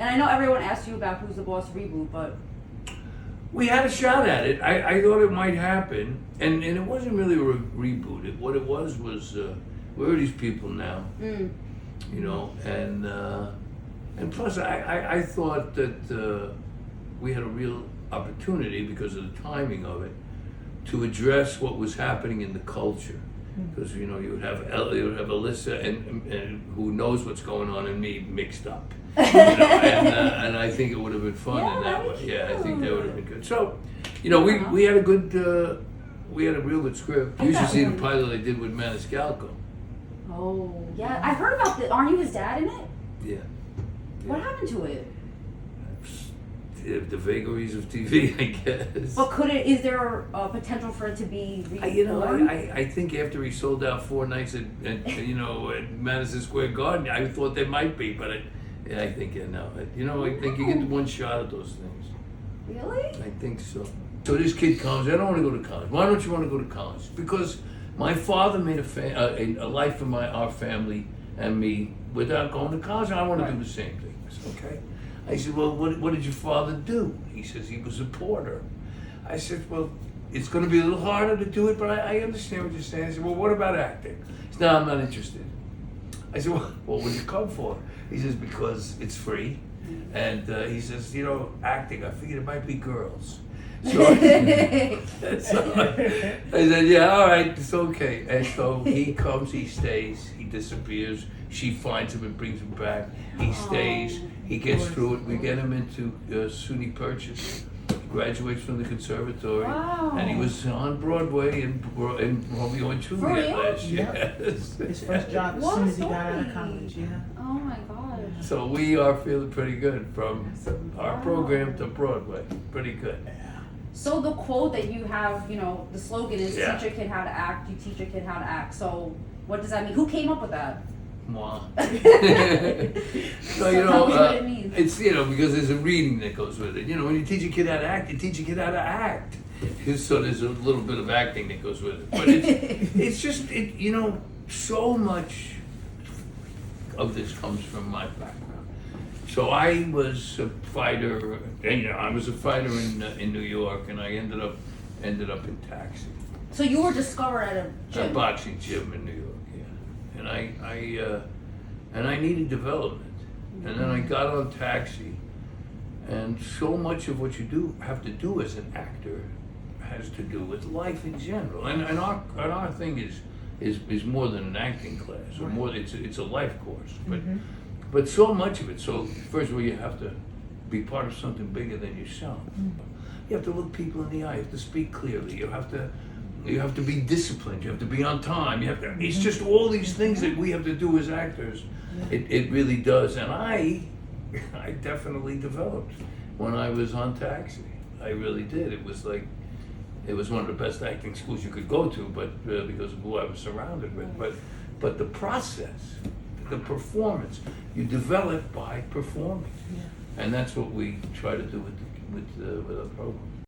And I know everyone asked you about Who's the Boss reboot, but We had a shot at it. I thought it might happen, and it wasn't really a reboot. What it was where are these people now? You know, and plus I thought that we had a real opportunity because of the timing of it to address what was happening in the culture. Because you know you would have Alyssa and who knows what's going on and me mixed up, you know, and I think it would have been fun in that way. Yeah, I think that would have been good. So, you know, we had a good we had a real good script. You should see the pilot I did with Maniscalco. oh yeah, I heard about this. Aren't you his dad in it? Yeah. What happened to it? The vagaries of TV, I guess. But is there a potential for it to be You know, reborn? I think after he sold out 4 nights at you know at Madison Square Garden, I thought there might be, but I think no. You know, I think you get one shot at those things. Really? I think so. So this kid comes. I don't want to go to college. Why don't you want to go to college? Because my father made a life for our family and me without going to college. And I want to do the same things. Okay. I said, well, what did your father do? He says he was a porter. I said, well, it's going to be a little harder to do it, but I understand what you're saying. I said, well, what about acting? He said, no, I'm not interested. I said, well, what would you come for? He says, because it's free. And he says, you know, acting, I figured it might be girls. So I said, yeah, all right, it's okay. And so he comes, he stays, he disappears. She finds him and brings him back. He stays, he gets through it. We get him into SUNY Purchase. He graduates from the conservatory. Wow. And he was on Broadway in Romeo and Juliet last year. Yes. His first job as soon as he got out of college, yeah. Oh my gosh. So we are feeling pretty good from our program to Broadway. Pretty good. So the quote that you have, you know, the slogan is Yeah. teach a kid how to act, you teach a kid how to act. So what does that mean? Who came up with that? Moi. So you tell know, me what it means. it's, you know, because there's a reading that goes with it. You know, when you teach a kid how to act, you teach a kid how to act. So there's a little bit of acting that goes with it. But it's just, you know, so much of this comes from my background. So I was a fighter, you know, I was a fighter in New York, and I ended up in Taxi. So you were discovered at a gym. A boxing gym in New York, yeah. And I needed development. And then I got on Taxi, and so much of what you have to do as an actor has to do with life in general. And our thing is more than an acting class, or more. It's a life course. But so much of it. So first of all, you have to be part of something bigger than yourself. You have to look people in the eye. You have to speak clearly. You have to be disciplined. You have to be on time. It's just all these things that we have to do as actors. It really does. And I definitely developed when I was on Taxi. I really did. It was one of the best acting schools you could go to, but because of who I was surrounded with. But the process, the performance, you develop by performing. And that's what we try to do with our program.